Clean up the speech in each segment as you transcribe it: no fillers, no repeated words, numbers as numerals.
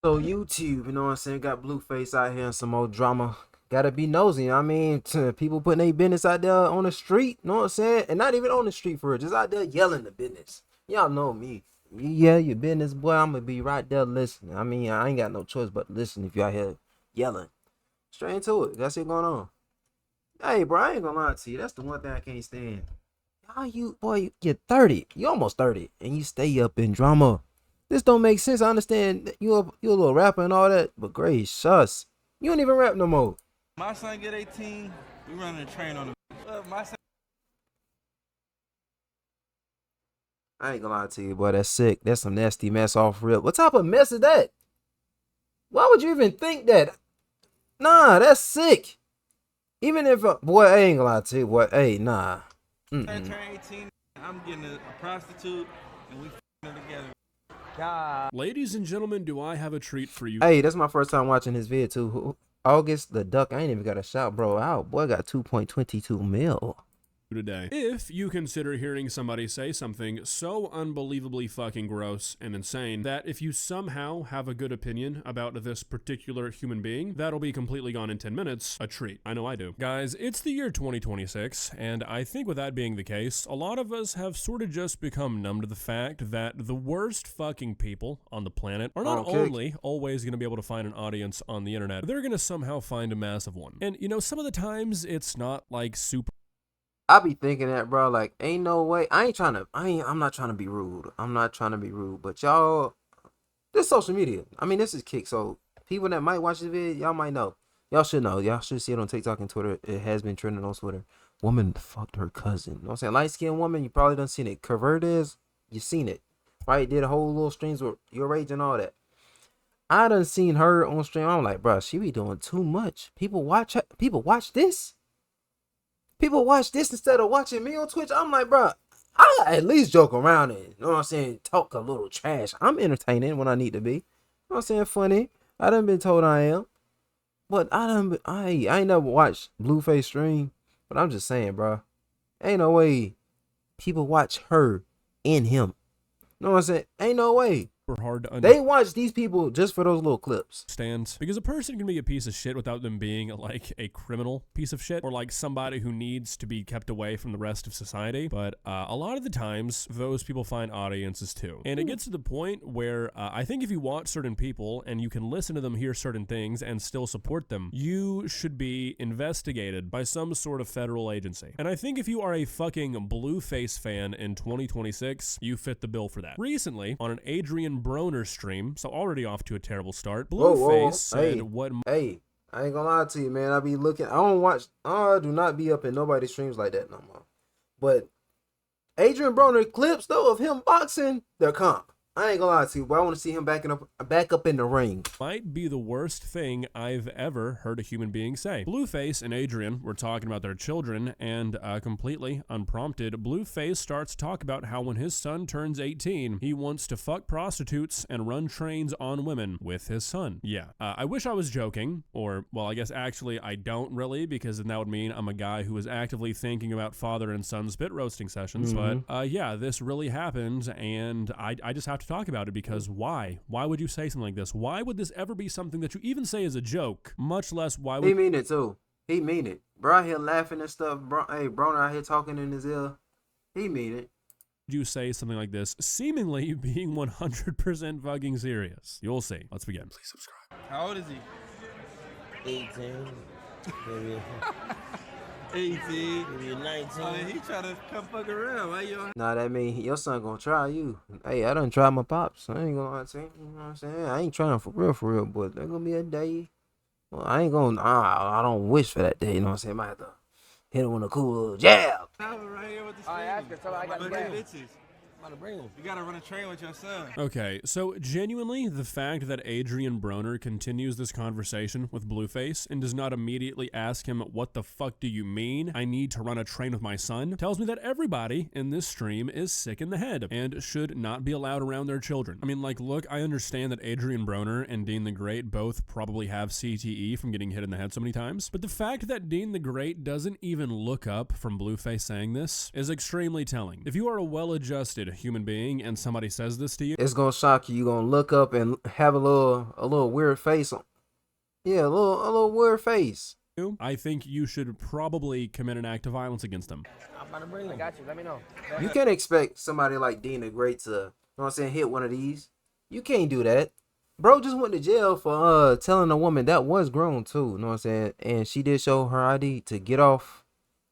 So YouTube, you know what I'm saying? Got Blueface out here and some more drama. Gotta be nosy. I mean, people putting their business out there on the street, you know what I'm saying? And not even on the street for it, just out there yelling the business. Y'all know me. Yeah, your business, boy, I'm gonna be right there listening. I mean, I ain't got no choice but to listen if y'all here yelling. Straight into it. That's it going on. Hey, bro, I ain't gonna lie to you. That's the one thing I can't stand. How you, boy, you're 30. You almost 30, and you stay up in drama. This don't make sense. I understand that you a little rapper and all that, but gracious, you don't even rap no more. My son get 18, we running a train on him. My son. I ain't gonna lie to you, boy. That's sick. That's some nasty mess off rip. What type of mess is that? Why would you even think that? Nah, that's sick. Even if, boy, I ain't gonna lie to you, boy. Hey, nah. I turn 18, I'm getting a prostitute, and we f***ing together. God. Ladies and gentlemen, do I have a treat for you? Hey, that's my first time watching his vid too. August the Duck. I ain't even got a shout, bro. Out, boy, got 2.22 mil. Today. If you consider hearing somebody say something so unbelievably fucking gross and insane that if you somehow have a good opinion about this particular human being, that'll be completely gone in 10 minutes, a treat. I know I do. Guys, it's the year 2026, and I think with that being the case, a lot of us have sort of just become numb to the fact that the worst fucking people on the planet are not only always going to be able to find an audience on the internet, they're going to somehow find a massive one. And you know, some of the times it's not like super I be thinking that, bro, like, ain't no way. I'm not trying to be rude. But y'all, this social media. I mean, this is kick. So people that might watch this video, y'all might know. Y'all should know. Y'all should see it on TikTok and Twitter. It has been trending on Twitter. Woman fucked her cousin. You know what I'm saying? Light-skinned woman, you probably done seen it. Curverdes, you seen it. Right? Did a whole little streams with your rage and all that. I done seen her on stream. I'm like, bro, she be doing too much. People watch this. People watch this instead of watching me on Twitch. I'm like, bro, I at least joke around and, you know what I'm saying, talk a little trash. I'm entertaining when I need to be. You know what I'm saying? Funny. I done been told I am. But I ain't never watched Blueface stream. But I'm just saying, bro, ain't no way people watch her and him. You know what I'm saying? Ain't no way. hard to They watch these people just for those little clips. Stands because a person can be a piece of shit without them being like a criminal piece of shit or like somebody who needs to be kept away from the rest of society. But a lot of the times those people find audiences too. And it gets to the point where I think if you watch certain people and you can listen to them hear certain things and still support them, you should be investigated by some sort of federal agency. And I think if you are a fucking Blueface fan in 2026, you fit the bill for that. Recently, on an Adrian Broner stream, so already off to a terrible start, Blueface said Hey, I ain't gonna lie to you, man. I be looking. I do not be up in nobody's streams like that no more. But Adrian Broner clips though of him boxing, they're comp. I ain't gonna lie to you, but I want to see him back up in the ring. Might be the worst thing I've ever heard a human being say. Blueface and Adrian were talking about their children, and completely unprompted, Blueface starts to talk about how when his son turns 18, he wants to fuck prostitutes and run trains on women with his son. Yeah, I wish I was joking, or, well, I guess actually I don't really, because then that would mean I'm a guy who is actively thinking about father and son spit roasting sessions, but yeah, this really happened, and I just have to talk about it because why? Why would you say something like this? Why would this ever be something that you even say as a joke? Much less why would... He mean it too. He mean it. Bro out here laughing and stuff. Bro, hey, Broner out here talking in his ear. He mean it. You say something like this, seemingly being 100% fucking serious. You'll see. Let's begin. Please subscribe. How old is he? 18. Maybe 18. maybe 19. He trying to come fuck around. Why you? Nah, that mean your son gonna try you. Hey, I done tried my pops. I ain't gonna lie to you. You know what I'm saying? I ain't trying for real, but there gonna be a day. Well, I ain't gonna, I don't wish for that day, you know what I'm saying? I might have to hit him with a cool little jab. Right here with the I asked her, tell her I got the gas. bitches. I'm about to bring them. You gotta run a train with your son. Okay, so genuinely, the fact that Adrian Broner continues this conversation with Blueface and does not immediately ask him, what the fuck do you mean? I need to run a train with my son, tells me that everybody in this stream is sick in the head and should not be allowed around their children. I mean, like, look, I understand that Adrian Broner and Dean the Great both probably have CTE from getting hit in the head so many times, but the fact that Dean the Great doesn't even look up from Blueface saying this is extremely telling. If you are a well-adjusted, human being and somebody says this to you, It's gonna shock you. You're gonna look up and have a little weird face on. Yeah, a little weird face. I think you should probably commit an act of violence against them. I'm about to bring I him. got you. Let me know. You can't expect somebody like Dina Great to, you know what I'm saying, hit one of these. You can't do that. Bro just went to jail for telling a woman that was grown too, you know what I'm saying? And she did show her ID to get off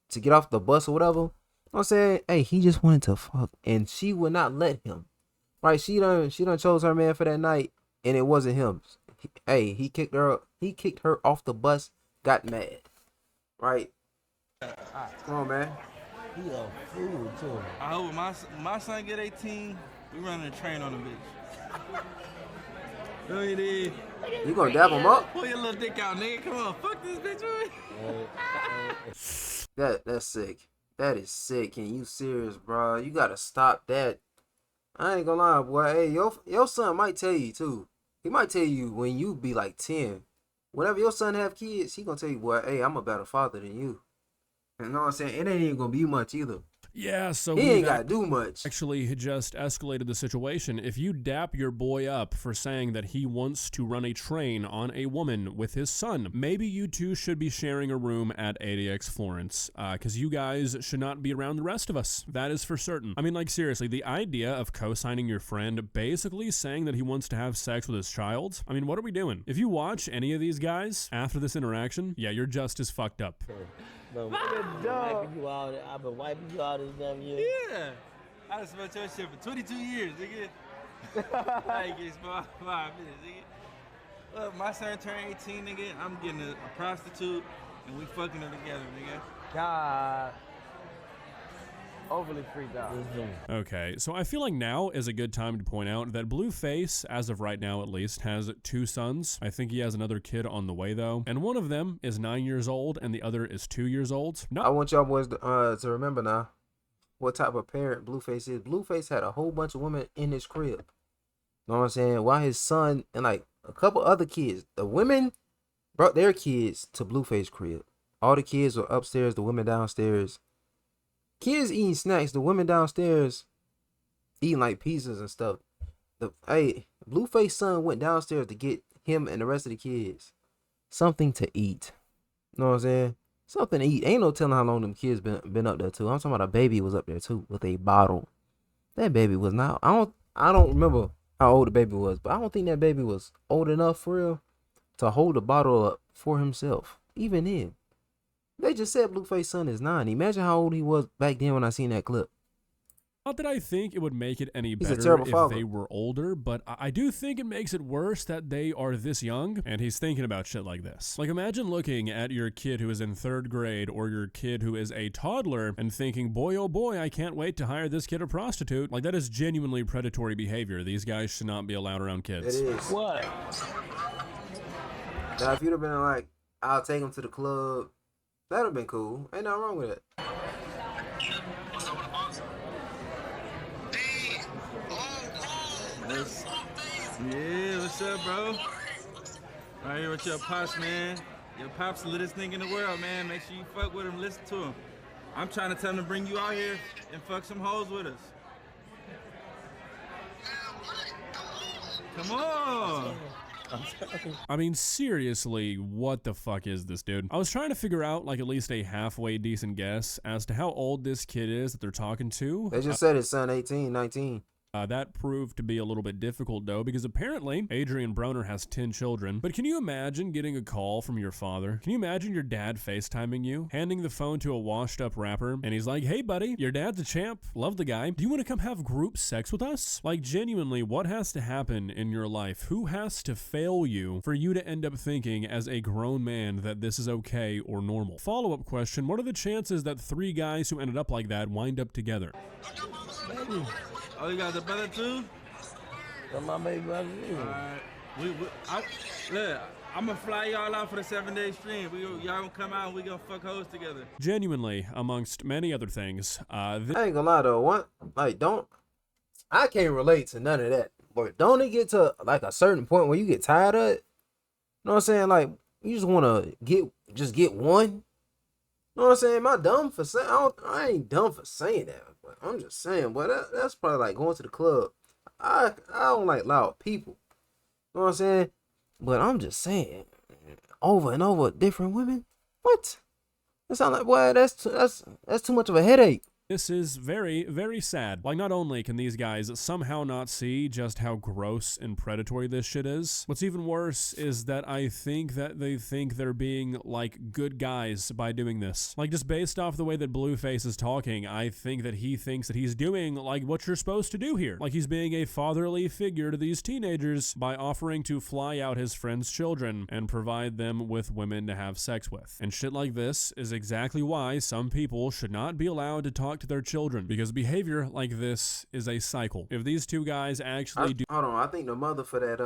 the bus or whatever. You know what I'm saying? Hey, he just wanted to fuck and she would not let him. Right? She done chose her man for that night and it wasn't him. He kicked her off the bus, got mad. Right? Come on, man. He a fool too. I hope my son get 18, we running a train on the bitch. Go ahead, Ed. You gonna dab him up? Pull your little dick out, nigga. Come on, fuck this bitch, man. That's sick. That is sick. And you serious, bro? You gotta stop that. I ain't gonna lie, boy. Hey, your son might tell you too. He might tell you when you be like 10. Whenever your son have kids, he gonna tell you, boy, hey, I'm a better father than you. You know what I'm saying? It ain't even gonna be much either. Yeah, so He ain't gotta do much. actually just escalated the situation. If you dap your boy up for saying that he wants to run a train on a woman with his son, maybe you two should be sharing a room at ADX Florence, because you guys should not be around the rest of us. That is for certain. I mean, like, seriously, the idea of co-signing your friend basically saying that he wants to have sex with his child, I mean, what are we doing? If you watch any of these guys after this interaction, yeah, you're just as fucked up. Bro, wiping you out. I've been wiping you out this damn year. Yeah. I done smelled your shit for 22 years, nigga. I ain't getting smelled 5 minutes, nigga. Look, my son turned 18, nigga. I'm getting a prostitute, and we fucking her together, nigga. God. Overly freaked out. Okay, so I feel like now is a good time to point out that Blueface, as of right now at least, has 2 sons. I think he has another kid on the way though, and one of them is 9 years old and the other is 2 years old. I want y'all boys to remember now what type of parent Blueface is. Blueface had a whole bunch of women in his crib. Know what I'm saying? While his son and like a couple other kids, the women brought their kids to Blueface crib. All the kids were upstairs, the women downstairs. Kids eating snacks, the women downstairs eating like pizzas and stuff. Blueface son went downstairs to get him and the rest of the kids something to eat. You know what I'm saying? Something to eat. Ain't no telling how long them kids been up there too. I'm talking about a baby was up there too with a bottle. That baby was not. I don't remember how old the baby was, but I don't think that baby was old enough for real to hold the bottle up for himself. Even then. They just said Blueface son is 9. Imagine how old he was back then when I seen that clip. Not that I think it would make it any He's a better terrible if father. they were older, but I do think it makes it worse that they are this young and he's thinking about shit like this. Like, imagine looking at your kid who is in 3rd grade or your kid who is a toddler and thinking, boy, oh boy, I can't wait to hire this kid a prostitute. Like, that is genuinely predatory behavior. These guys should not be allowed around kids. It is. What? Now, if you'd have been like, I'll take him to the club, that'd have been cool. Ain't nothing wrong with it. Yeah, what's up, bro? Right here with your pops, man. Your pops the littest thing in the world, man. Make sure you fuck with him, listen to him. I'm trying to tell him to bring you out here and fuck some hoes with us. Come on. I mean, seriously, what the fuck is this, dude? I was trying to figure out, like, at least a halfway decent guess as to how old this kid is that they're talking to. They just said his son 18, 19. That proved to be a little bit difficult, though, because apparently Adrian Broner has 10 children. But can you imagine getting a call from your father? Can you imagine your dad FaceTiming you, handing the phone to a washed-up rapper, and he's like, hey, buddy, your dad's a champ. Love the guy. Do you want to come have group sex with us? Like, genuinely, what has to happen in your life? Who has to fail you for you to end up thinking, as a grown man, that this is okay or normal? Follow-up question, what are the chances that 3 guys who ended up like that wind up together? Baby. Oh, you got the brother too? That's my baby brother. Alright. Look, I'm gonna fly y'all out for the 7-day stream. Y'all gonna come out and we gonna fuck hoes together. Genuinely, amongst many other things, I ain't gonna lie though. I can't relate to none of that. But don't it get to like a certain point where you get tired of it? You know what I'm saying? Like, you just wanna get one? know what I'm saying? Am I dumb for saying? I ain't dumb for saying that, but I'm just saying, boy, that's probably like going to the club. I don't like loud people. You know what I'm saying? But I'm just saying, over and over, different women. What? That sound like, boy, that's too much of a headache. This is very, very sad. Like, not only can these guys somehow not see just how gross and predatory this shit is, what's even worse is that I think that they think they're being, like, good guys by doing this. Like, just based off the way that Blueface is talking, I think that he thinks that he's doing, like, what you're supposed to do here. Like, he's being a fatherly figure to these teenagers by offering to fly out his friends' children and provide them with women to have sex with. And shit like this is exactly why some people should not be allowed to talk to their children, because behavior like this is a cycle. If these two guys actually do— hold on, I think the mother for that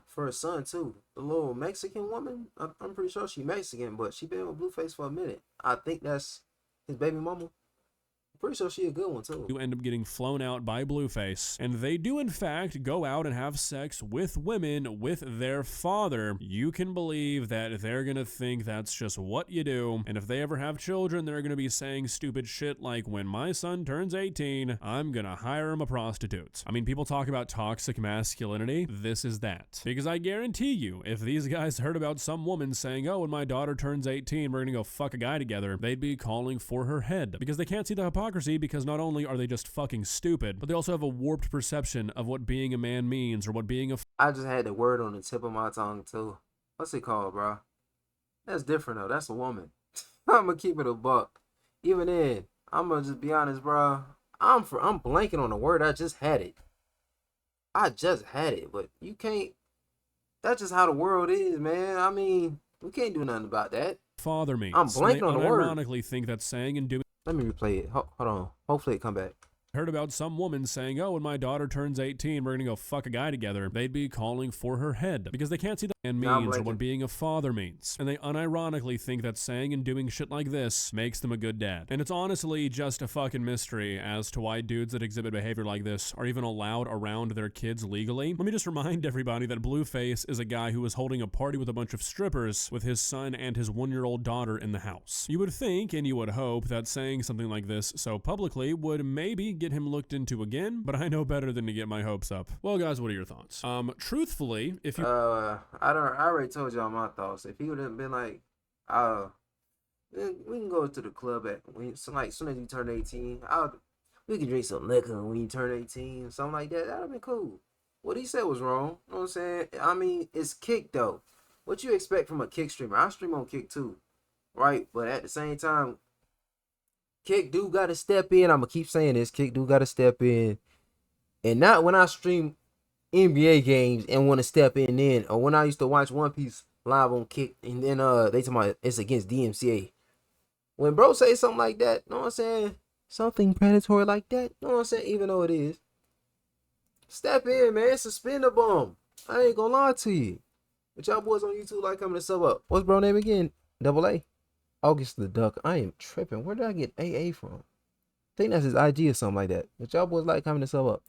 for her son too, the little Mexican woman, I'm pretty sure she Mexican, but she been with Blueface for a minute. I think that's his baby mama. Pretty sure she a good one too. end up getting flown out by Blueface, and they do in fact go out and have sex with women with their father, you can believe that they're gonna think that's just what you do. And if they ever have children, they're gonna be saying stupid shit like, when my son turns 18, I'm gonna hire him a prostitute. I mean, people talk about toxic masculinity. This is that. Because I guarantee you, if these guys heard about some woman saying, oh, when my daughter turns 18, we're gonna go fuck a guy together, they'd be calling for her head. Because they can't see the hypocrisy, because not only are they just fucking stupid, but they also have a warped perception of what being a man means, or what being a— I just had the word on the tip of my tongue too. What's it called, bro? That's different though. That's a woman. I'm gonna keep it a buck. Even then, I'm gonna just be honest, bro. I'm blanking on the word. I just had it. But you can't. That's just how the world is, man. I mean, we can't do nothing about that. father means. I'm blanking on the word. Ironically think that saying and doing— Let me replay it. Hold on. Hopefully it come back. heard about some woman saying, oh, when my daughter turns 18, we're gonna go fuck a guy together, they'd be calling for her head, because they can't see the man means or what being a father means. And they unironically think that saying and doing shit like this makes them a good dad. And it's honestly just a fucking mystery as to why dudes that exhibit behavior like this are even allowed around their kids legally. Let me just remind everybody that Blueface is a guy who was holding a party with a bunch of strippers with his son and his 1-year-old daughter in the house. You would think and you would hope that saying something like this so publicly would maybe get him looked into again, but I know better than to get my hopes up. Well, guys, what are your thoughts? Truthfully, if you— I already told y'all my thoughts. If he would have been like, we can go to the club as soon as you turn 18. We can drink some liquor when you turn 18, something like that. That'd be cool. What he said was wrong. You know what I'm saying? I mean, it's Kick though. What you expect from a Kick streamer? I stream on Kick too, right? But at the same time, Kick do gotta step in. I'm gonna keep saying this. Kick do gotta step in, and not when I stream NBA games and want to step in then, or when I used to watch One Piece live on Kick, and then they talking about it's against DMCA. When bro say something like that, you know what I'm saying? Something predatory like that, you know what I'm saying? Even though it is, step in, man. Suspend the bomb. I ain't gonna lie to you. But y'all boys on YouTube like coming to sub up. What's bro name again? Double A. August the Duck. I am tripping. Where did I get AA from? I think that's his IG or something like that. But y'all boys like coming to sub up.